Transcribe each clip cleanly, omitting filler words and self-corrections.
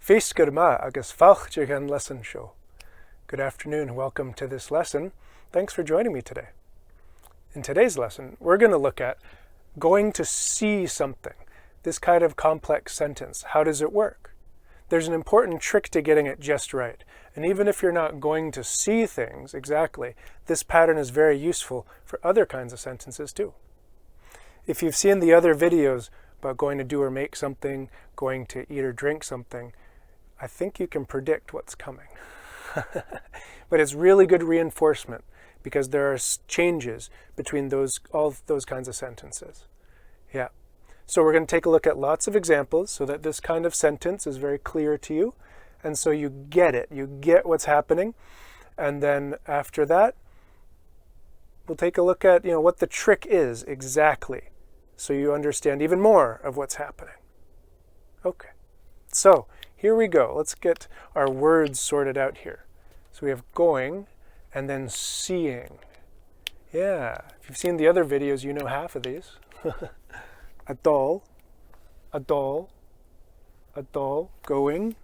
Féiscurma agus fáilte an lesson show. Good afternoon, welcome to this lesson. Thanks for joining me today. In today's lesson, we're going to look at going to see something. This kind of complex sentence. How does it work? There's an important trick to getting it just right. And even if you're not going to see things exactly, this pattern is very useful for other kinds of sentences too. If you've seen the other videos about going to do or make something, going to eat or drink something, I think you can predict what's coming. But it's really good reinforcement because there are changes between all those kinds of sentences. Yeah. So we're going to take a look at lots of examples so that this kind of sentence is very clear to you. And so you get it. You get what's happening. And then after that, we'll take a look at what the trick is exactly, so you understand even more of what's happening. Okay. So here we go. Let's get our words sorted out here. So we have going and then seeing. Yeah. If you've seen the other videos, you know half of these. A doll, going,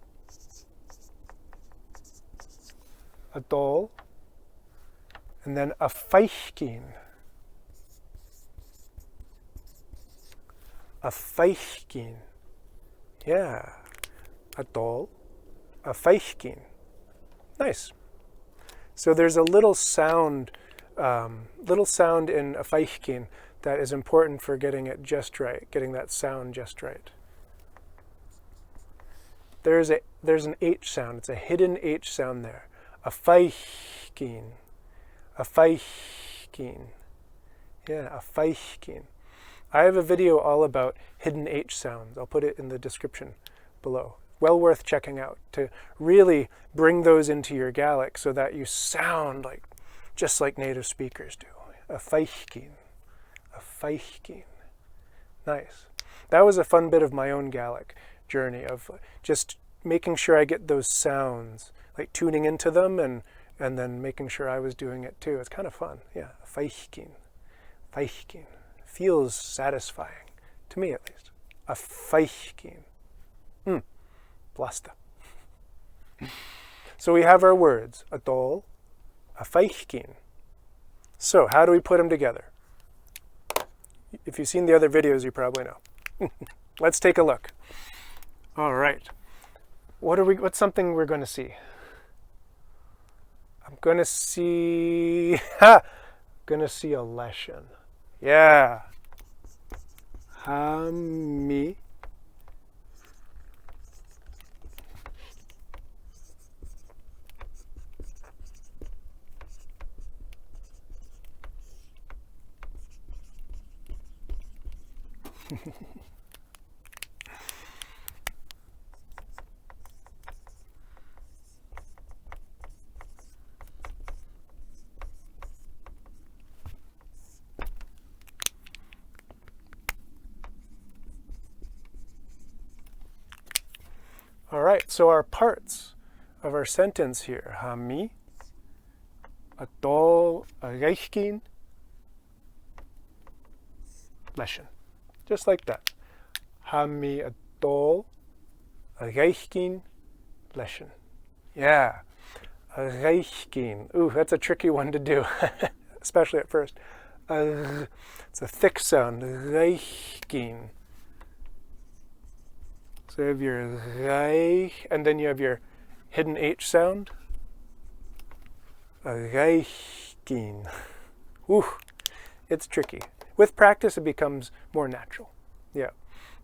a doll, and then a feichkeen. A feichkeen. Yeah. A doll, a feichkeen. Nice. So there's a little sound in a feichkeen that is important for getting it just right, getting that sound just right. There's an H sound. It's a hidden H sound there. A feichkeen. A feichkeen. Yeah, a feichkeen. I have a video all about hidden H sounds. I'll put it in the description below. Well worth checking out to really bring those into your Gaelic so that you sound just like native speakers do. A feichkeen. A feichkeen. Nice. That was a fun bit of my own Gaelic journey of just making sure I get those sounds, like tuning into them and then making sure I was doing it too. It's kind of fun. Yeah, a feichkeen. Feichkeen. Feels satisfying, to me at least. A feichkeen. Blasta. So we have our words, a doll, a feichkeen. So how do we put them together? If you've seen the other videos, you probably know. Let's take a look. All right. What's something we're going to see? I'm going to see a lesson. Yeah. Ha-mi. All right, so our parts of our sentence here. Ha-mi, a doll, a reichkin, lesson. Just like that. Ha-mi, a doll, a reichkin, lesson. Yeah, a reichkin. Ooh, that's a tricky one to do, especially at first. It's a thick sound, reichkin. So you have your reich, and then you have your hidden H sound. A reichkin. Ooh, it's tricky. With practice, it becomes more natural. Yeah.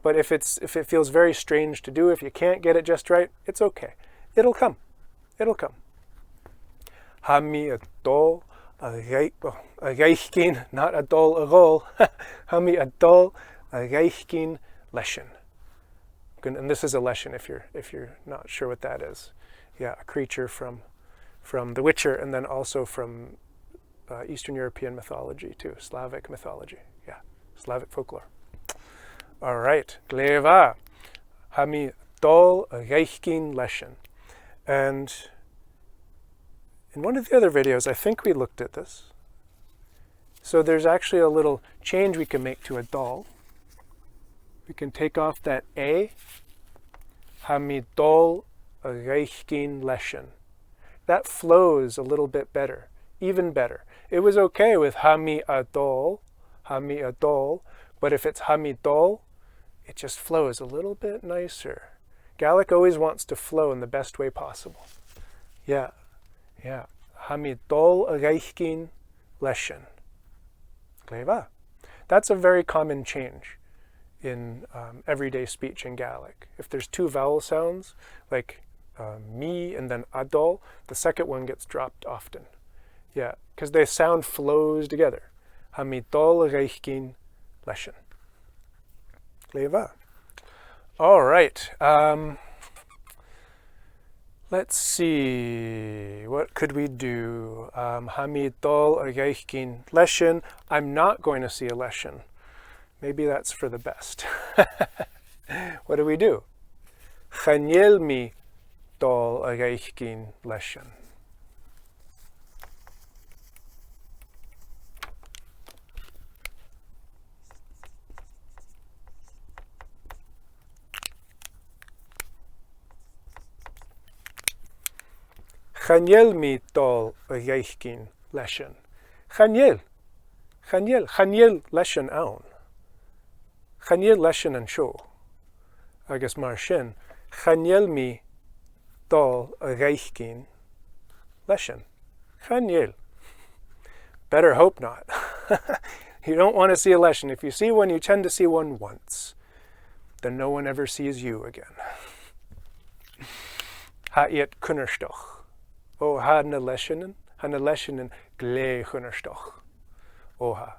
But if it feels very strange to do, if you can't get it just right, it's okay. It'll come. It'll come. Ha-mi a doll, a reichkin, not a doll a roll. Ha-mi a doll, a reichkin, lesson. And this is a lesson if you're not sure what that is. Yeah, a creature from The Witcher, and then also from Eastern European mythology too, Slavic mythology. Yeah, Slavic folklore. All right, gleva, ha-mi dol reichkin lesson. And in one of the other videos, I think we looked at this. So there's actually a little change we can make to a dol. We can take off that A, ha-mi dol reichkin leshen. That flows a little bit better, even better. It was okay with hami adol, but if it's hami dol, it just flows a little bit nicer. Gaelic always wants to flow in the best way possible. Yeah. Hami dol reichkin leshen. Gleva. That's a very common change in everyday speech in Gaelic. If there's two vowel sounds, like mi and then adol, the second one gets dropped often. Yeah, because the sound flows together. Hamidol reichkin leshen. Gleva. All right. Let's see. What could we do? Hamidol reichkin leshen. I'm not going to see a leshen. Maybe that's for the best. What do we do? Chaniel mi dol reichkin leshen. Chaniel mi dol reichkin leshen. Chaniel leshen aun. Chaniel leshen and show. I guess marshin. Chaniel mi dol reichkin leshen. Chaniel. Better hope not. You don't want to see a leshen. If you see one, you tend to see one once. Then no one ever sees you again. Ha-iet kunnerstoch. Oh, ha-na leshenen gle kunnerstoch. Oha.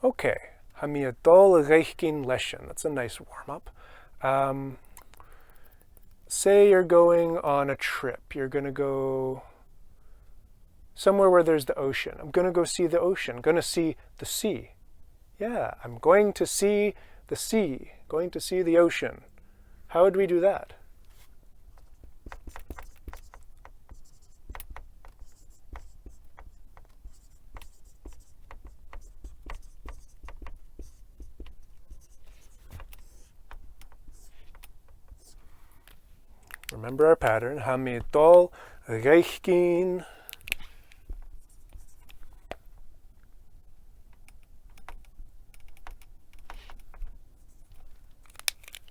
Okay. Ha-mi-a-dol reichkin leshen. That's a nice warm-up. Say you're going on a trip. You're going to go somewhere where there's the ocean. I'm going to go see the ocean. I'm going to see the sea. Yeah, I'm going to see the sea. Going to see the ocean. How would we do that? Remember our pattern. Hamidol reichkin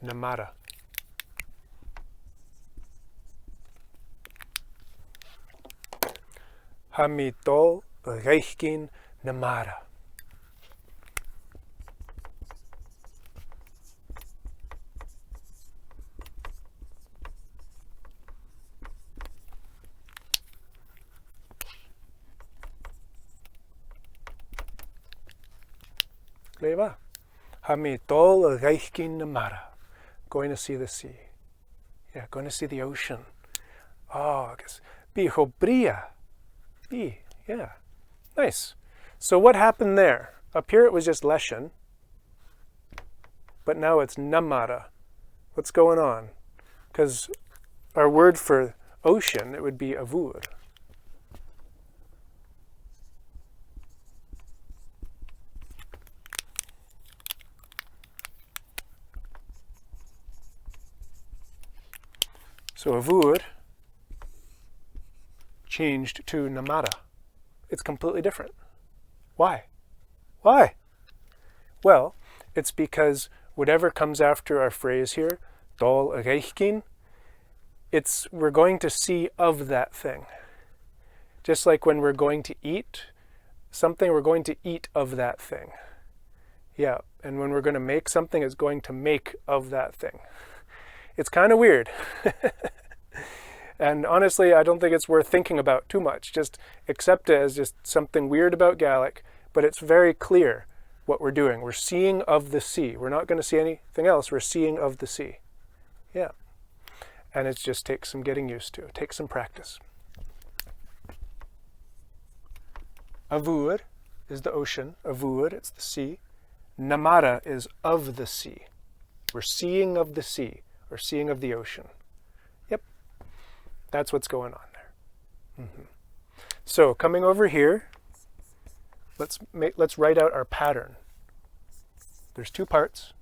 namara. Hamidol reichkin namara. Gleva. Hamidol reichkin namara. Going to see the sea. Yeah, going to see the ocean. Oh, I guess. Bihobria. Yeah. Nice. So what happened there? Up here it was just leshen. But now it's namara. What's going on? Because our word for ocean, it would be avur. So avur changed to namara. It's completely different. Why? Well, it's because whatever comes after our phrase here, dol reichkin, we're going to see of that thing. Just like when we're going to eat something, we're going to eat of that thing. Yeah, and when we're going to make something, it's going to make of that thing. It's kind of weird. And honestly, I don't think it's worth thinking about too much. Just accept it as just something weird about Gaelic, but it's very clear what we're doing. We're seeing of the sea. We're not going to see anything else. We're seeing of the sea. Yeah. And it just takes some getting used to. It takes some practice. Avur is the ocean. Avur, it's the sea. Namara is of the sea. We're seeing of the sea. We're seeing of the ocean. Yep. That's what's going on there. So coming over here, let's write out our pattern. There's two parts.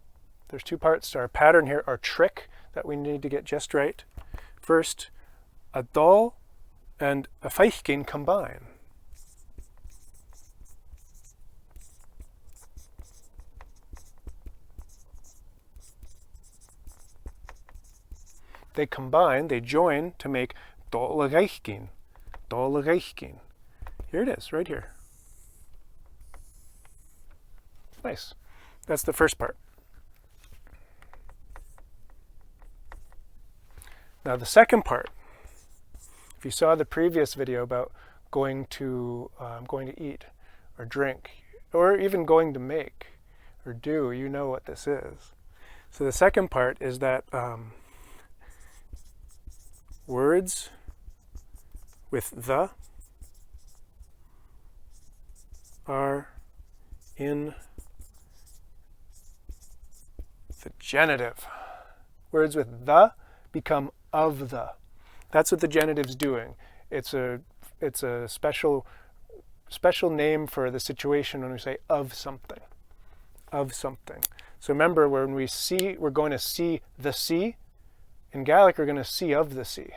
There's two parts to our pattern here, our trick that we need to get just right. First, a dol and a feichgin combine. They combine, they join to make dol a reichgin. Dol a reichgin. Here it is, right here. Nice. That's the first part. Now the second part, if you saw the previous video about going to eat or drink, or even going to make or do, you know what this is. So the second part is that words with the are in the genitive. Words with the become of the. That's what the genitive's doing. It's a special name for the situation when we say of something. Of something. So remember, when we see, we're going to see the sea. In Gaelic, we're going to see of the sea.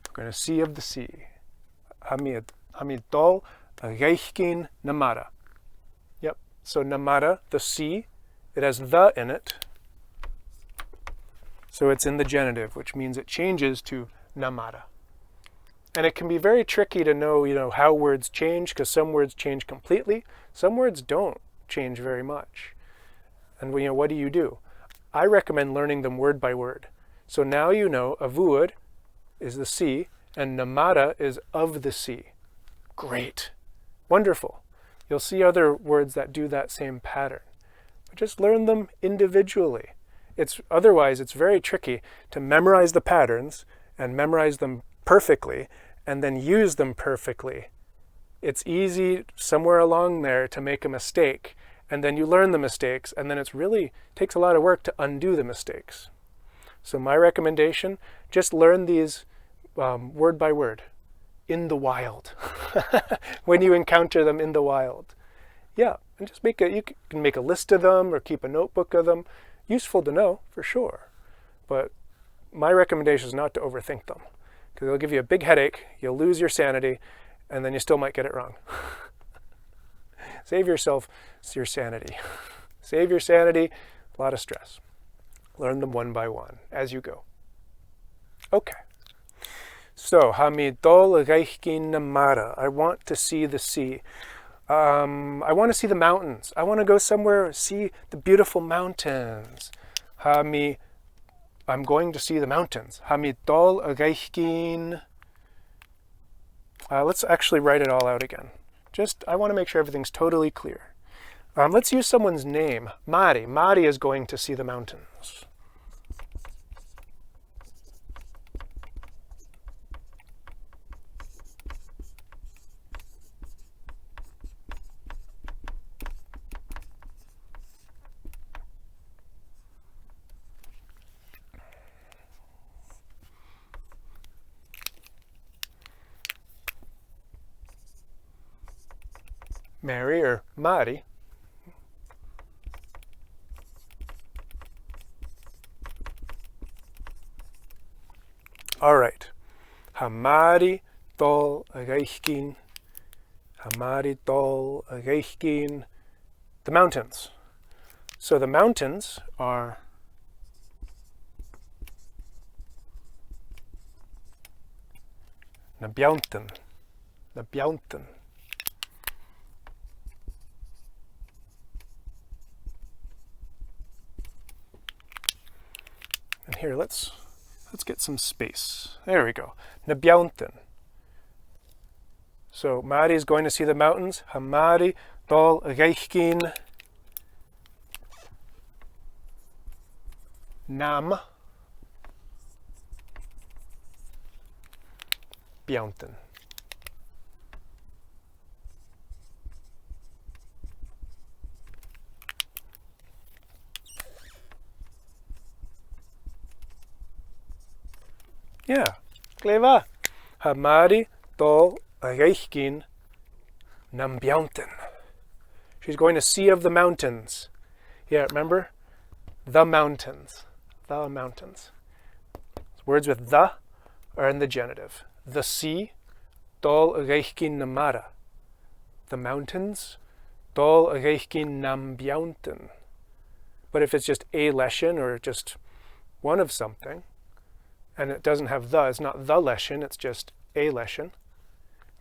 We're going to see of the sea. Hamid dol a reichgin namara. Yep. So namara, the sea, it has the in it. So it's in the genitive, which means it changes to namara. And it can be very tricky to know, how words change, because some words change completely. Some words don't change very much. And what do? I recommend learning them word by word. So now you know avuad is the sea, and namara is of the sea. Great. Wonderful. You'll see other words that do that same pattern. But just learn them individually. Otherwise, it's very tricky to memorize the patterns and memorize them perfectly and then use them perfectly. It's easy somewhere along there to make a mistake, and then you learn the mistakes, and then it really takes a lot of work to undo the mistakes. So my recommendation, just learn these word by word in the wild when you encounter them in the wild. Yeah, and just you can make a list of them or keep a notebook of them. Useful to know, for sure. But my recommendation is not to overthink them, because they'll give you a big headache, you'll lose your sanity, and then you still might get it wrong. Save yourself your sanity. Save your sanity, a lot of stress. Learn them one by one as you go. Okay. So, hamidol reichgin namara. I want to see the sea. I want to see the mountains. I want to go somewhere, see the beautiful mountains. I'm going to see the mountains. Hamidol reichgin. Let's actually write it all out again. I want to make sure everything's totally clear. Let's use someone's name. Mari. Mari is going to see the mountains. Mary or Mari. All right. Hamari dol reichgin. Hamari dol reichgin. The mountains. So the mountains are Nabjaunten. Nabjaunten. And here, let's get some space. There we go. Nabjaunten. So Mari is going to see the mountains. Hamari dol reichgin. Nam Bjaunten. Yeah, clever. Hamari dol reichgin nam Bjaunten. She's going to see of the mountains. Yeah, remember? The mountains. The mountains. Words with the are in the genitive. The sea, dol reichkin namara. The mountains, dol reichkin nambiaunten. But if it's just a lesson or just one of something, and it doesn't have the, it's not the lesson, it's just a lesson.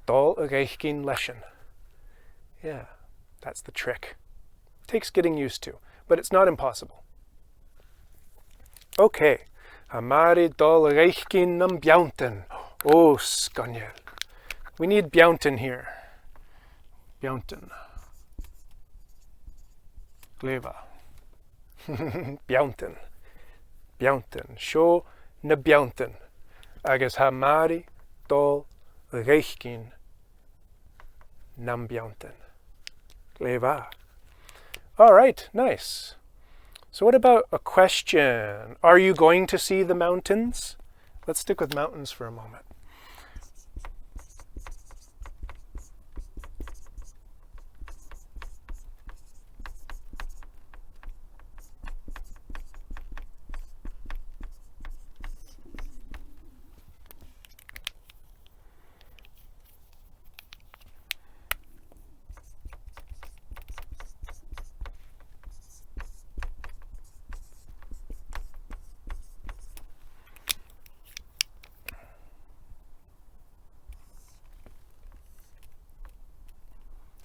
Dol reichkin lesson. Yeah, that's the trick. Takes getting used to, but it's not impossible. Okay. Amari dol reichkin nam bjaunten. Oh, skaniel. We need bjaunten here. Bjaunten. Gleva. Bjaunten. Bjaunten. Sjo na bjaunten. Agus hamari dol reichkin nam bjaunten. Gleva. All right, nice. So what about a question? Are you going to see the mountains? Let's stick with mountains for a moment.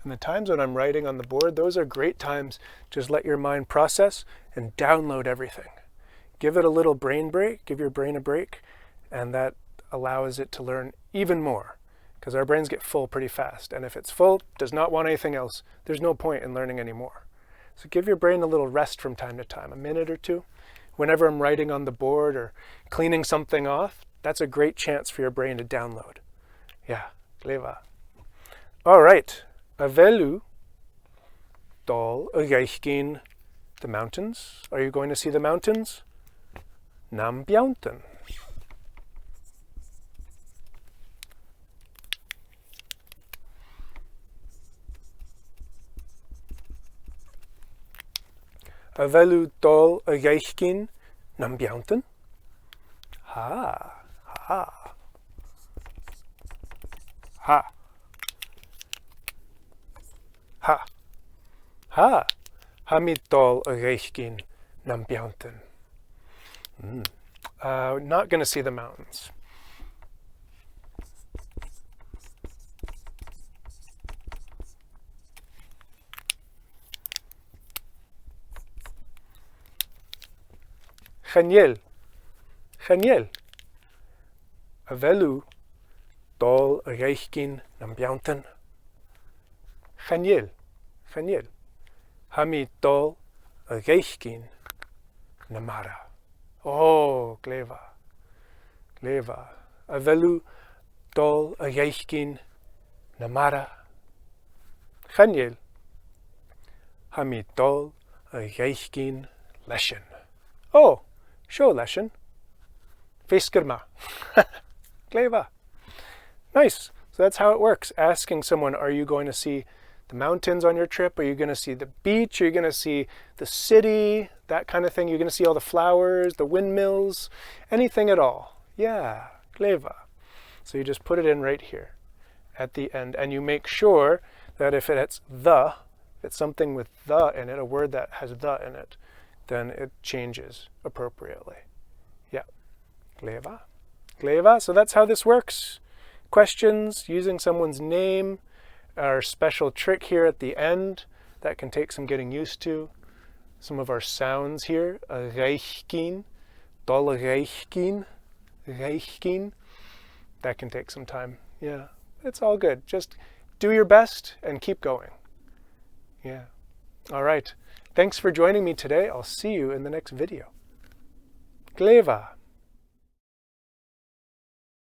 And the times when I'm writing on the board, those are great times. Just let your mind process and download everything. Give it a little brain break, give your brain a break, and that allows it to learn even more. Because our brains get full pretty fast. And if it's full, does not want anything else, there's no point in learning anymore. So give your brain a little rest from time to time, a minute or two. Whenever I'm writing on the board or cleaning something off, that's a great chance for your brain to download. Yeah, gleva. All right. Avelu dol reichkin the mountains. Are you going to see the mountains? Nam bjaunten. Avelu dol reichkin nam bjaunten. Ha, ha, ha. Ha, ha, hamid dol reichkin nam bjaunten. Not going to see the mountains. Chaniel, chaniel. Avelu dol reichkin nam bjaunten. Chaniel, chaniel. Hamid dol reichkin namara. Oh, gleva, gleva. Avelu dol reichkin namara. Chaniel. Hamid dol reichkin leshen. Oh, show leshen. Fiskerma. Gleva. Nice. So that's how it works. Asking someone, are you going to see the mountains on your trip? Are you going to see the beach? Are you going to see the city? That kind of thing. You're going to see all the flowers, the windmills, anything at all. Yeah, gleva. So you just put it in right here at the end. And you make sure that if it's the, if it's something with the in it, a word that has the in it, then it changes appropriately. Yeah, gleva. Gleva. So that's how this works. Questions using someone's name, our special trick here at the end that can take some getting used to. Some of our sounds here, reichkin, dol reichkin, reichkin. That can take some time. Yeah, it's all good. Just do your best and keep going. Yeah. All right. Thanks for joining me today. I'll see you in the next video. Gleva.